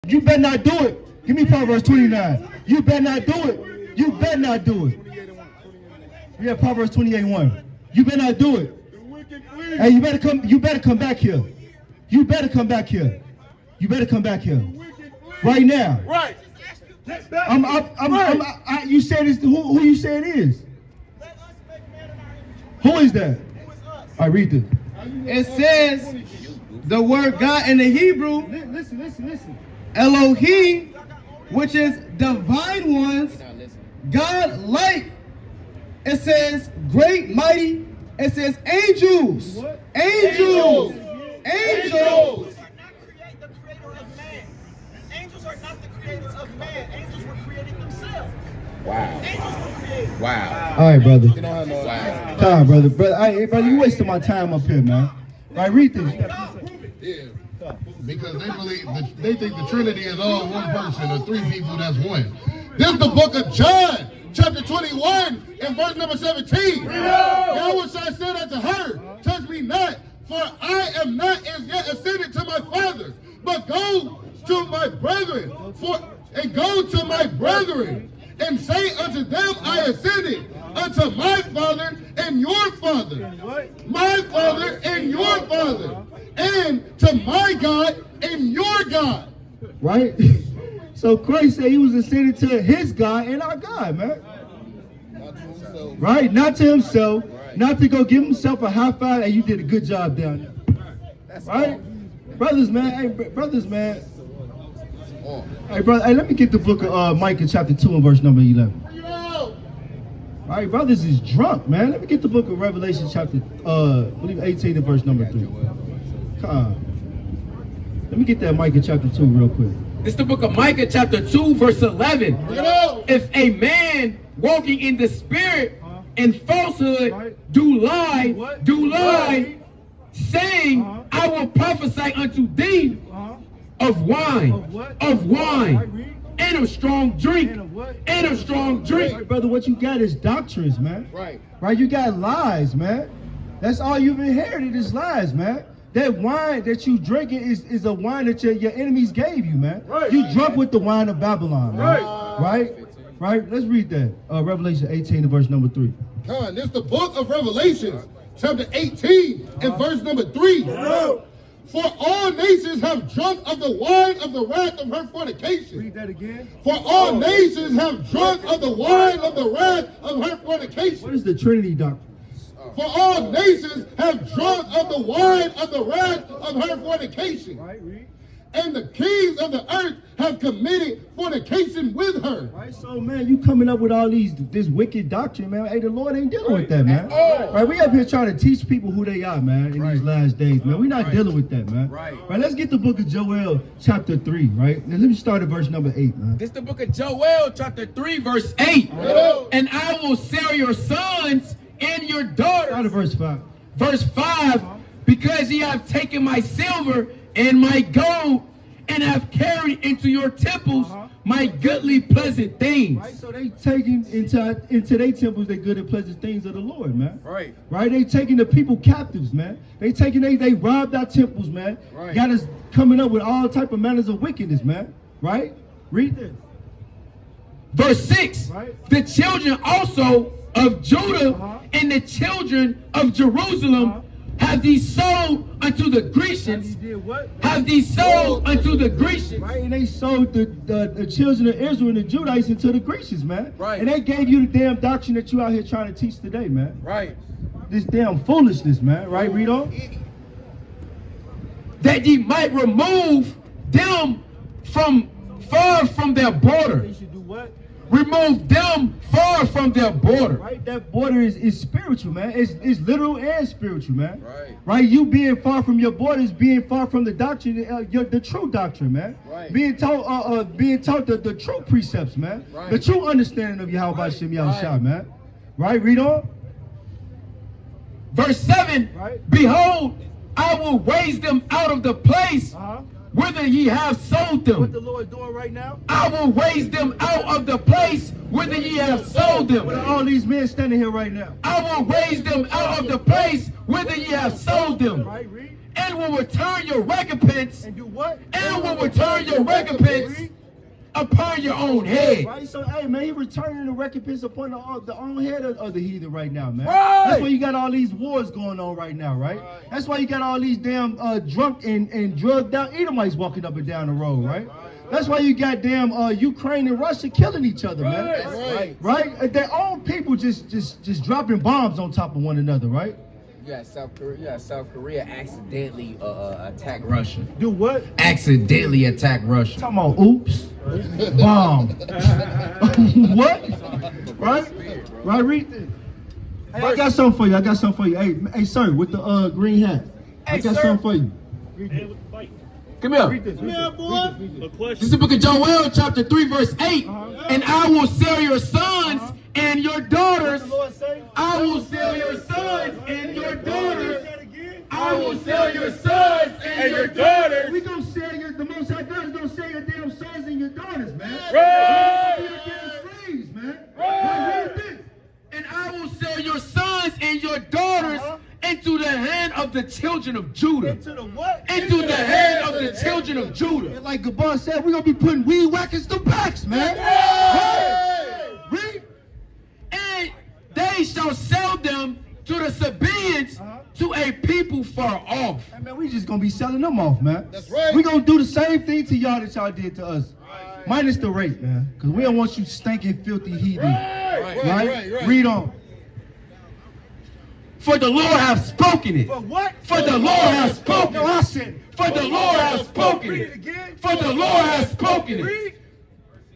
You better not do it. Give me Proverbs 29. You better not do it. You better not do it. Yeah, Proverbs 28:1. You better not do it. Hey, you better come back here. You better come back here. You better come back here. Right now. Right. You said it's who you say it is? Who is that? I read this. It says the word God in the Hebrew. Listen. Elohim, which is divine ones, God like. It says great, mighty. It says angels. What? Angels. Angels are not the creator of man. Angels are not the creator of man. Angels were creating themselves. Wow. Angels were created. Wow. All right, brother. Wow. Come on, brother. Hey, brother, you wasting my time up here, man. All right, read this. Yeah. Because they think the Trinity is all one person or three people that's one. This is the book of John, chapter 21, and verse number 17. Yahweh said unto her, touch me not, for I am not as yet ascended to my Father, but go to my brethren, and say unto them, I ascended unto my Father and your Father, my Father and your Father, and to my God and your God. Right? So Christ said he was ascended to his God and our God, man. Right? Not to himself, not to go give himself a high five. Hey, you did a good job down there. Right? Brothers, man. Hey, brothers, man. Hey, brother. Hey, let me get the book of Micah chapter 2 and verse number 11. All right, brothers is drunk, man. Let me get the book of Revelation chapter, I believe 18 and verse number 3. Come on. Let me get that Micah chapter 2 real quick. It's the book of Micah chapter 2 verse 11. If a man walking in the spirit and falsehood do lie, saying, I will prophesy unto thee of wine, and of strong drink, Right, brother, what you got is doctrines, man. Right, you got lies, man. That's all you've inherited is lies, man. That wine that you drinking is a wine that your enemies gave you, man. You drunk with the wine of Babylon, man. Right? Let's read that. Revelation 18 and verse number 3. Come on, this is the book of Revelations, chapter 18 and verse number 3. For all nations have drunk of the wine of the wrath of her fornication. Read that again. For all nations have drunk of the wine of the wrath of her fornication. What is the Trinity doctrine? For all nations have drunk of the wine of the wrath of her fornication. Right, read. And the kings of the earth have committed fornication with her. Right, so man, you coming up with all this wicked doctrine, man. Hey, the Lord ain't dealing with that, man. Right, we up here trying to teach people who they are, man, in these last days, man. We're not dealing with that, man. Right, let's get the book of Joel, chapter 3, right? Now, let me start at verse number 8, man. This is the book of Joel chapter 3 verse 8. And I will sell your sons and your daughters. Start at verse 5. Verse 5, because ye have taken my silver and my gold, and have carried into your temples my goodly pleasant things. Right, so they taking into their temples the good and pleasant things of the Lord, man. Right, they taking the people captives, man. They robbed our temples, man. Got us coming up with all type of manners of wickedness, man. Right? Read this. Verse 6, the children also of Judah and the children of Jerusalem have these sold unto the Grecians. Have these sold unto the Grecians. Right, and they sold the children of Israel and the Judites into the Grecians, man. And they gave you the damn doctrine that you out here trying to teach today, man. This damn foolishness, man. Right, read on. That ye might remove them from far from their border. They should do what? Remove them far from their border. Right, that border is spiritual, man. It's literal and spiritual, man. Right, you being far from your borders, being far from the doctrine, the true doctrine, man. Being taught the true precepts, man. The true understanding of Yahweh Shem Yahushua, man. Right, read on. Verse 7. Behold, I will raise them out of the place whither ye have sold them. What the Lord doing right now? I will raise them out of the place whither ye have sold them. What are all these men standing here right now? I will raise them out of the place whither ye have sold them. Right, read. And will return your recompense. And do what? And will return your recompense upon your own head. Right, so hey man, he returning the recompense upon the own head of the heathen right now, man. Right. That's why you got all these wars going on right now, right? That's why you got all these damn drunk and drugged out Edomites walking up and down the road, right? That's why you got damn Ukraine and Russia killing each other, man. Right? Their own people just dropping bombs on top of one another, right? South Korea accidentally attacked Russia. Do what? Accidentally attack Russia. Talking about oops, bomb. What? Right? Right, read this. Hey, I got something for you. Hey, sir, with the green hat. I got something for you. Come here. Read this. This is the book of Joel, chapter 3, verse 8. And I will sell your sons and your daughters. I will sell your sons and your daughters. I will sell your sons and your daughters. We gonna sell the Most High God is gonna sell your damn sons and your daughters, man. Right. Your damn slaves, man. Right. Read this. And I will sell your sons and your daughters into the hand of the children of Judah. Into the what? Into the hand of the children of Judah. Like Gabar said, we're gonna be putting weed whackers to backs, man. Right. Read. And they shall sell them to the Sabaeans, to a people far off. Hey, man, we just gonna be selling them off, man. That's right. We gonna do the same thing to y'all that y'all did to us. Minus the rape, man. Because we don't want you stinking, filthy heathen. Right? Read on. For the Lord hath spoken it. For what? For the Lord hath spoken No, I it. said. For the Lord hath spoken Read it it. again. For the Lord hath spoken it. Read.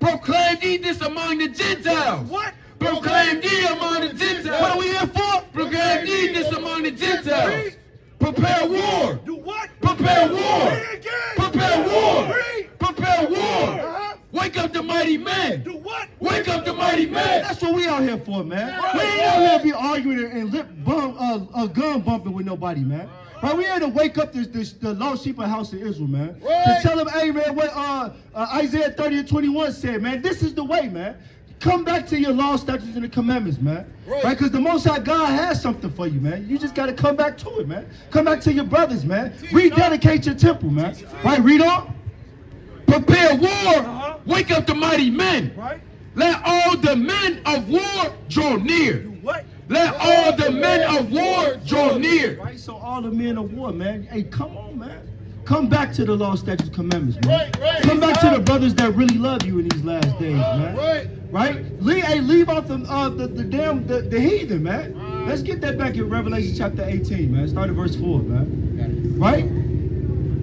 Proclaim ye this among the Gentiles. What? Proclaim ye among the Gentiles. What are we here for? Proclaim ye this among the Gentiles. Prepare war. Do what? Prepare war. Read again. Prepare war. Read. Prepare war. Wake up the mighty men. Do what? Wake up the mighty men. That's what we out here for, man. We ain't out here to be arguing and gun bumping with nobody, man. Right? We here to wake up the lost sheep of house of Israel, man. To tell them, hey, man, what Isaiah 30:21 said, man. This is the way, man. Come back to your law, statutes, and the commandments, man. Right? Because the Most High God has something for you, man. You just got to come back to it, man. Come back to your brothers, man. Rededicate your temple, man. Right? Read on. Prepare war. Wake up the mighty men. Right? Let all the men of war draw near. What? Let all the men of war draw near. Right? So all the men of war, man. Hey, come on, man. Come back to the law, statutes, commandments, man. Come back to the brothers that really love you in these last days, man. Right? Leave out the heathen, man. Let's get that back in Revelation chapter 18, man. Start at verse 4, man. Right?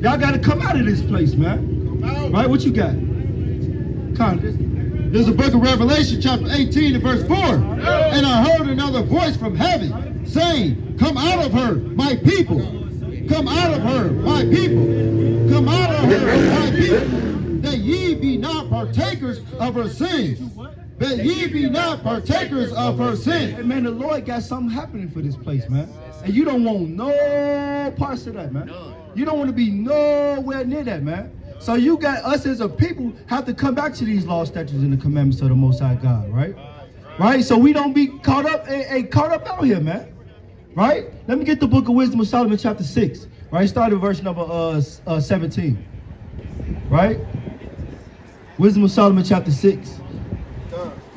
Y'all got to come out of this place, man. Right? What you got? There's a book of Revelation, chapter 18 and verse 4. And I heard another voice from heaven saying, come out of her, my people. Come out of her, my people. Come out of her, my people. That ye be not partakers of her sins. That ye be not partakers of her sins. Hey, man, the Lord got something happening for this place, man. And you don't want no parts of that, man. You don't want to be nowhere near that, man. So you got us as a people have to come back to these law, statutes, and the commandments of the Most High God, right? Right? So we don't be caught up out here, man. Right? Let me get the book of Wisdom of Solomon, chapter 6. Right? Start at verse number 17. Right? Wisdom of Solomon, chapter 6.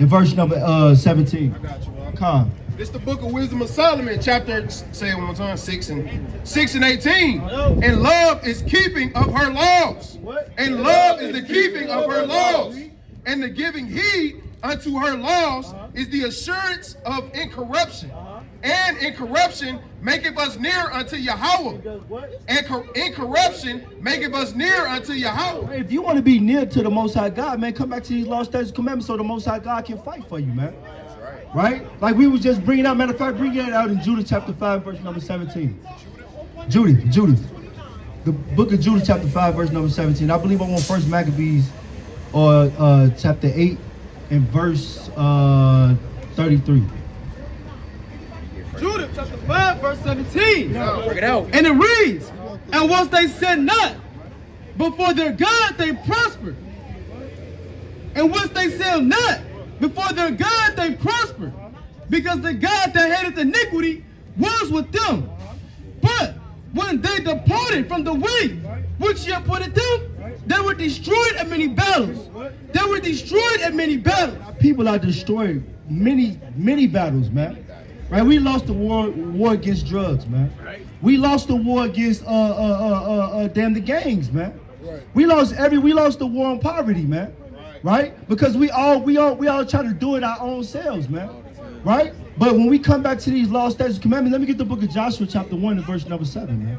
And verse number 17. I got you, man. Come. It's the book of Wisdom of Solomon, chapter, say it one more time, 6 and 18. And love is keeping of her laws. And love is the keeping of her laws. And the giving heed unto her laws is the assurance of incorruption. And incorruption maketh us near unto Yahweh. And incorruption maketh us near unto Yahweh. If you want to be near to the Most High God, man, come back to these law, statutes, commandments so the Most High God can fight for you, man. Right? Like we was just bringing out, matter of fact, bring it out in Judah chapter 5, verse number 17. Judith. The book of Judah chapter 5, verse number 17. I believe I'm on 1 Maccabees or chapter 8 and verse 33. Judah chapter 5, verse 17. Bring it out. And it reads, and once they said not, Before their God they prosper. And once they sell not, before their God they prosper. Because the God that hateth iniquity was with them. But when they departed from the way which ye appointed them, they were destroyed at many battles. They were destroyed at many battles. People are destroyed many battles, man. Right? We lost the war against drugs, man. We lost the war against the gangs, man. We lost the war on poverty, man. Right? Because we all try to do it our own selves, man. Right? But when we come back to these laws, statutes, commandments, let me get the book of Joshua chapter 1 and verse number 7, man.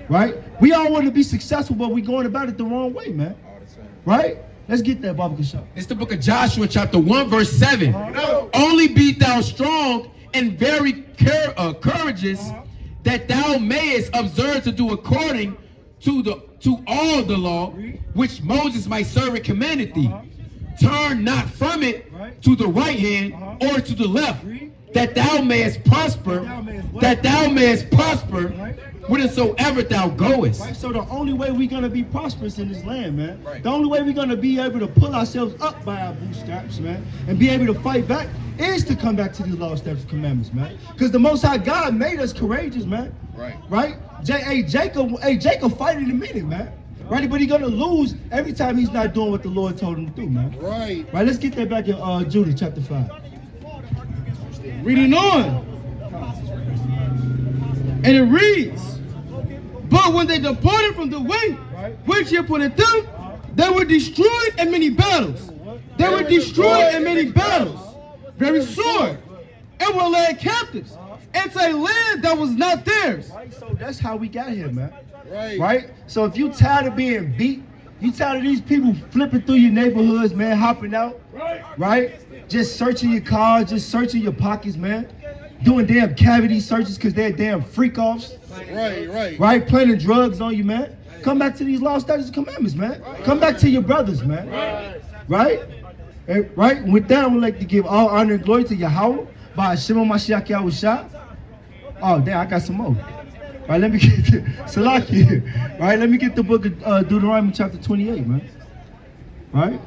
Right? We all want to be successful, but we going about it the wrong way, man. Right? Let's get that, Baba Kashab. It's the book of Joshua chapter 1 verse 7. Only be thou strong and very courageous, that thou mayest observe to do according to all the law which Moses my servant commanded thee. Turn not from it to the right hand or to the left, that thou mayest prosper, whithersoever thou goest. Right? So the only way we're going to be prosperous in this land, man, the only way we're going to be able to pull ourselves up by our bootstraps, man, and be able to fight back is to come back to these laws, statutes, commandments, man. Because the Most High God made us courageous, man. Right? Jacob fight in a minute, man. Right? But he's going to lose every time he's not doing what the Lord told him to do, man. Right? Let's get that back in Judah chapter 5. Reading on. And it reads, but when they departed from the way which he appointed them, they were destroyed in many battles. They were destroyed in many battles, very sore, and were led captives into a land that was not theirs. Right? So that's how we got here, man. Right? So if you tired of being beat, you tired of these people flipping through your neighborhoods, man, hopping out, right? Just searching your cars, just searching your pockets, man. Doing damn cavity searches because they're damn freak-offs. Right? Planting drugs on you, man. Come back to these laws, statutes, and commandments, man. Come back to your brothers, man. Right? And, right? With that, I would like to give all honor and glory to Yahweh by Hashem Mashiach Yahushua. Oh, damn, I got some more. Right, let me get Salaki. Right, let me get the book of Deuteronomy chapter 28, man. Right?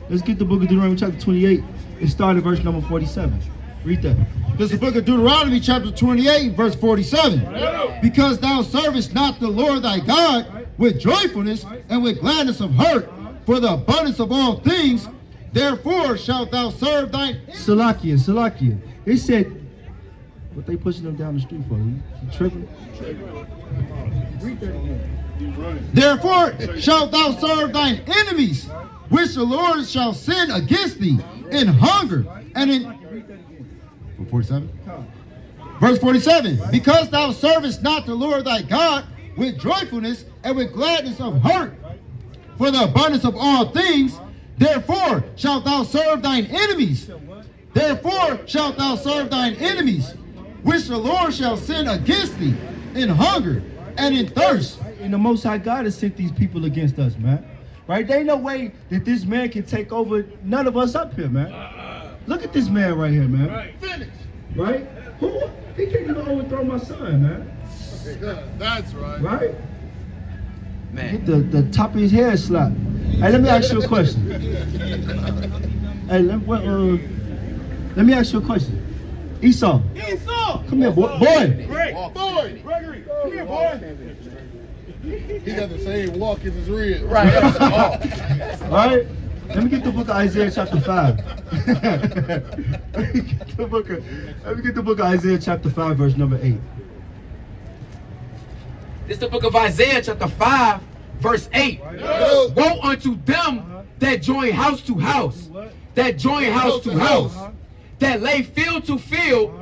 Let's get the book of Deuteronomy chapter 28 and start at verse number 47. Read that. This is the book of Deuteronomy chapter 28 verse 47. Because thou servest not the Lord thy God with joyfulness and with gladness of heart for the abundance of all things, therefore shalt thou serve thine... Salakia. It said, what they pushing them down the street for? You tripping? Read that again. Therefore shalt thou serve thine enemies, which the Lord shall send against thee in hunger and in... 47? Verse 47. Because thou servest not the Lord thy God with joyfulness and with gladness of heart for the abundance of all things, therefore shalt thou serve thine enemies. Therefore shalt thou serve thine enemies, which the Lord shall send against thee in hunger and in thirst. And the Most High God has sent these people against us, man. Right? There ain't no way that this man can take over none of us up here, man. Look at this man right here, man. Finish. Right? Who? He can't even overthrow my son, man. That's right. Right? Man. Get the top of his head slapped. Hey, let me ask you a question. Hey, let me ask you a question. Esau. Come here, boy. Boy. Gregory, come here, boy. He got the same walk as his rib. Right. All right? Let me get the book of Isaiah chapter 5. Let me get the book of Isaiah chapter 5, verse number 8. This is the book of Isaiah chapter 5 verse 8. Woe unto them that join house to house, that join house to house, that lay field to field,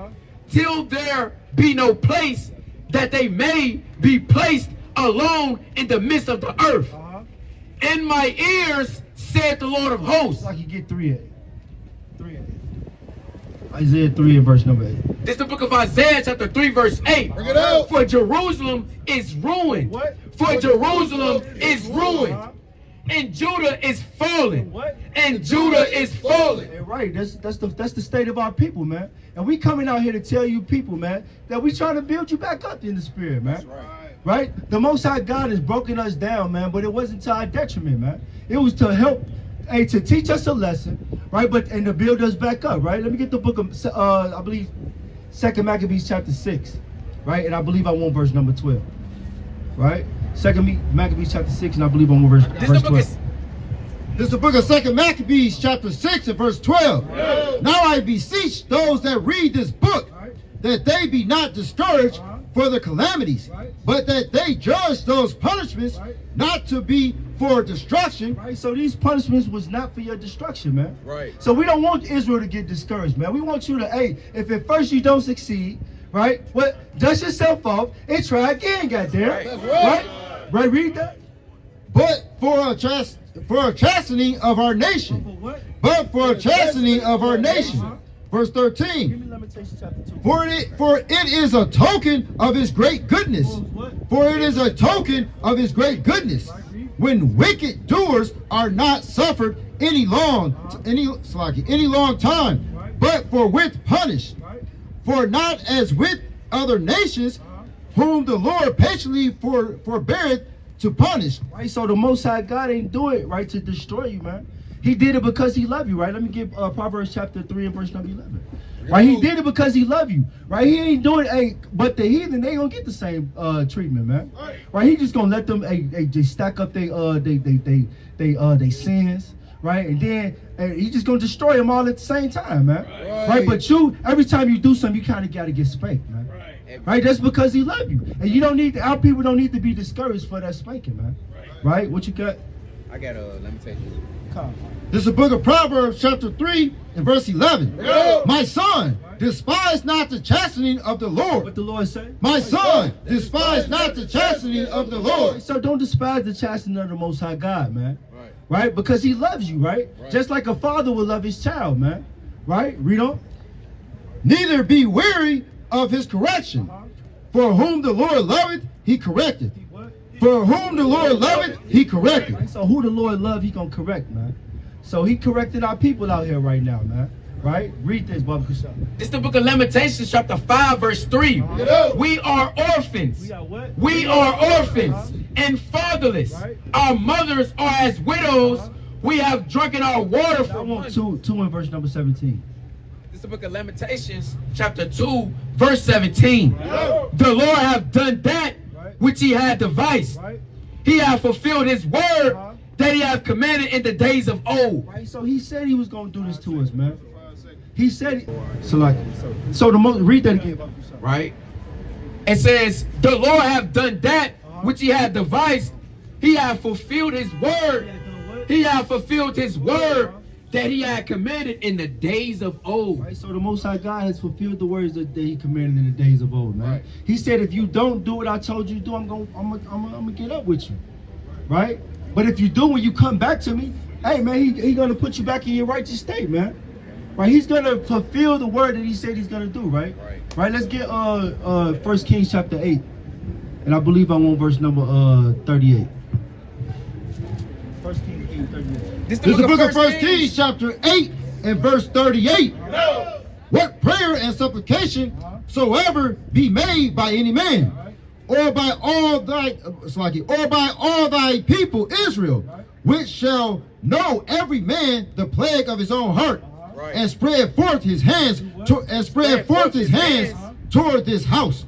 till there be no place, that they may be placed alone in the midst of the earth. In my ears, said the Lord of hosts. Like you get 3 Isaiah 3 and verse number 8. This is the book of Isaiah chapter 3 verse 8. Bring it out. For Jerusalem is ruined. What? For Jerusalem is ruined. And Judah is fallen. What? And Judah is fallen. Yeah, right, that's the state of our people, man. And we coming out here to tell you people, man, that we trying to build you back up in the spirit, man. right? The Most High God has broken us down, man, but it wasn't to our detriment, man. It was to help, to teach us a lesson, right? And to build us back up, right? Let me get the book of, I believe, 2 Maccabees chapter 6, right? And I believe I want verse number 12, right? 2 Maccabees chapter 6, and I believe I want verse 12. This is the book of 2 Maccabees chapter 6 and verse 12. Now I beseech those that read this book that they be not discouraged for the calamities, but that they judge those punishments not to be for destruction. Right, so these punishments was not for your destruction, man. Right. So we don't want Israel to get discouraged, man. We want you to, hey, if at first you don't succeed, right, well, dust yourself off and try again, goddamn. Right? Right, read that. But for a chastening of our nation. But for a chastening of our nation. Verse 13. Give me Lamentations chapter 2. For it is a token of his great goodness. For it is a token of his great goodness. When wicked doers are not suffered any long time, but forthwith punished. For not as with other nations, whom the Lord patiently forbeareth to punish. Right, so the Most High God ain't do it, right, to destroy you, man. He did it because he loved you, right? Let me give Proverbs chapter 3 and verse number 11. Right, he did it because he loved you, right? He ain't doing it, but the heathen, they gonna get the same treatment, man. Right, he just gonna let them, they stack up they sins, right? And then he just gonna destroy them all at the same time, man. Right, but you, every time you do something, you kind of gotta get spanked, man. Right, that's because he loved you, and you don't need our people don't need to be discouraged for that spanking, man. Right, what you got? I got Lamentations. This is the book of Proverbs chapter 3 and verse 11. My son, despise not the chastening of the Lord. What the Lord say? My son, despise not the chastening of the Lord. So don't despise the chastening of the Most High God, man. Right, because he loves you, right? Just like a father would love his child, man. Right, read on. Neither be weary of his correction. For whom the Lord loveth, he correcteth. For whom the Lord loveth, he corrected. Right, so who the Lord love, he gonna correct, man. So he corrected our people out here right now, man. Right? Read this, Baba Kushal. This is the book of Lamentations, chapter 5, verse 3. We are orphans. We are what? We are orphans and fatherless. Right. Our mothers are as widows. We have drunken our water I from want 2 in verse number 17. This is the book of Lamentations, chapter 2, verse 17. The Lord hath done that which he had devised. He hath fulfilled his word that he hath commanded in the days of old. Right, so he said he was going to do this to us, man. He said, so the most, read that again. Right? It says, the Lord hath done that which he had devised. He hath fulfilled his word. He hath fulfilled his word that he had commanded in the days of old. Right, so the Most High God has fulfilled the words that he commanded in the days of old, man. Right. He said, if you don't do what I told you to do, I'm gonna get up with you, right? But if you do, when you come back to me, hey, man, he gonna put you back in your righteous state, man. Right? He's gonna fulfill the word that he said he's gonna do, right? Right. Let's get 1 Kings chapter 8, and I believe I want verse number 38. 1 Kings 8:38. This is the book of 1 Kings chapter 8 and verse 38. What prayer and supplication soever be made by any man, or by all thy people Israel, which shall know every man the plague of his own heart, and spread forth his hands toward this house.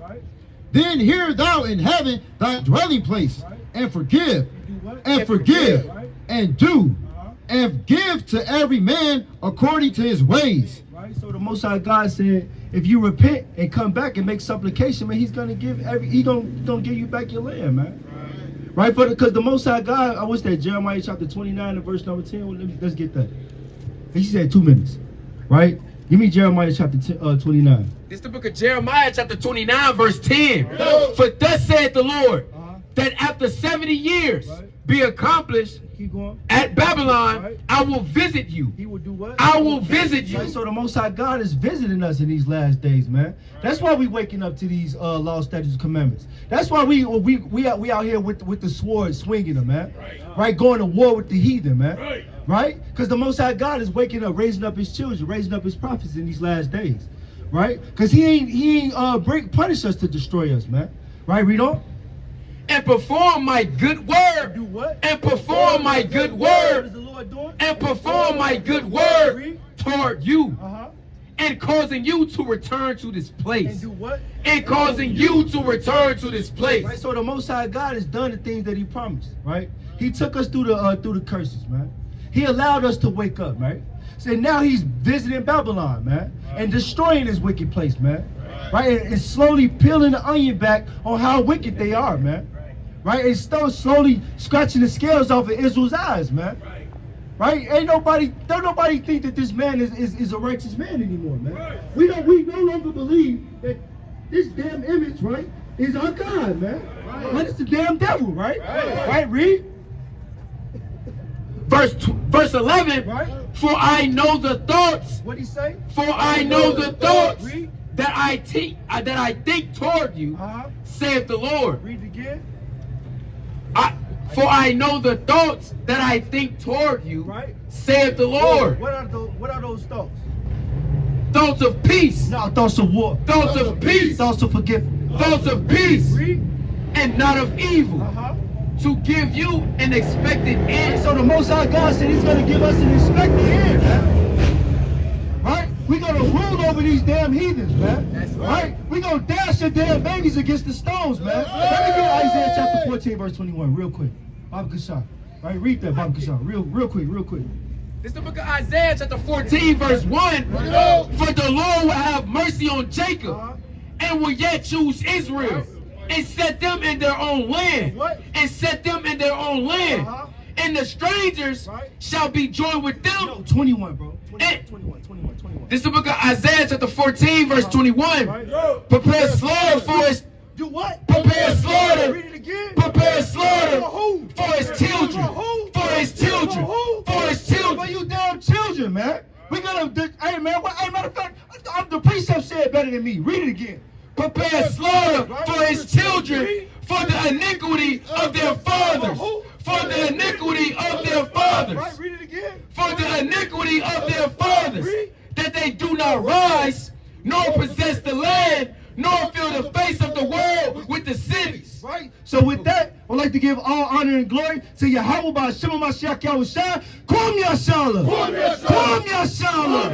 Then hear thou in heaven thy dwelling place, and forgive, and do, and give to every man according to his ways. Right. So the Most High God said, if you repent and come back and make supplication, man, he's gonna give gonna give you back your land, man. Right. Because the Most High God, I wish that Jeremiah chapter 29 and verse number 10. Let's get that. He said 2 minutes. Right. Give me Jeremiah chapter 29. This is the book of Jeremiah chapter 29 verse 10. For thus saith the Lord, that after 70 years be accomplished at Babylon, I will visit you. He will do what? I will visit you. Right, so the Most High God is visiting us in these last days, man. That's why we waking up to these law, statutes, and commandments. That's why we out here with the sword swinging them, man. Right, going to war with the heathen, man. Right, because the Most High God is waking up, raising up his children, raising up his prophets in these last days. Right, because he ain't punish us to destroy us, man. Right, read on. and perform my good word. Do what? And perform my good What is word. the Lord doing? And perform my good word toward you. And causing you to return to this And place. do what? And causing you to return to this place. Right. So the Most High God has done the things that He promised. Right. He took us through the curses, man. He allowed us to wake up, right? So now He's visiting Babylon, man, and destroying this wicked place, man. Right. And slowly peeling the onion back on how wicked they are, man. Right. And still slowly scratching the scales off of Israel's eyes, man. Right? Don't nobody think that this man is a righteous man anymore, man. We no longer believe that this damn image, right, is our God, man. Right? It's the damn devil, right? Right, read. Verse 11. Right? For I know the thoughts. What'd he say? For I know the thoughts Read. that I think toward you, saith the Lord. Read it again. For I know the thoughts that I think toward you, Right. saith the Lord. What are those thoughts? Thoughts of peace. No, thoughts of war. Thoughts of peace. Thoughts of forgiveness. Thoughts of peace. Read. And not of evil. To give you an expected end. So the Most High God said He's going to give us an expected end, man. Right? We're going to rule over these damn heathens, man. That's right. We're going to dash your damn babies against the stones, man. Let me get Isaiah chapter 14, verse 21, real quick. Bob Kashah. Right? Read that, Bob Kashah. Real quick. This is the book of Isaiah chapter 14, verse 1. For the Lord will have mercy on Jacob and will yet choose Israel and set them in their own land. And set them in their own land. And the strangers shall be joined with them. No, 21, bro. 21. This is the book of Isaiah chapter 14, verse 21. Prepare slaughter for his... Do what? Prepare slaughter. Read it again. Prepare slaughter for his children. For his children. For his For children. you damn children, man. We gotta, hey man, matter of fact, the precept said better than me. Read it again. Prepare slaughter for his children, for the iniquity of their fathers. For the iniquity of their fathers. Right, read it again. For the iniquity of their fathers. That they do not rise, nor possess the land, nor fill the face of the world with the cities. Right? So with that, I'd like to give all honor and glory to Yahweh by Shema Mashiach Yahushua. Kum Yashala. Kum Yashala.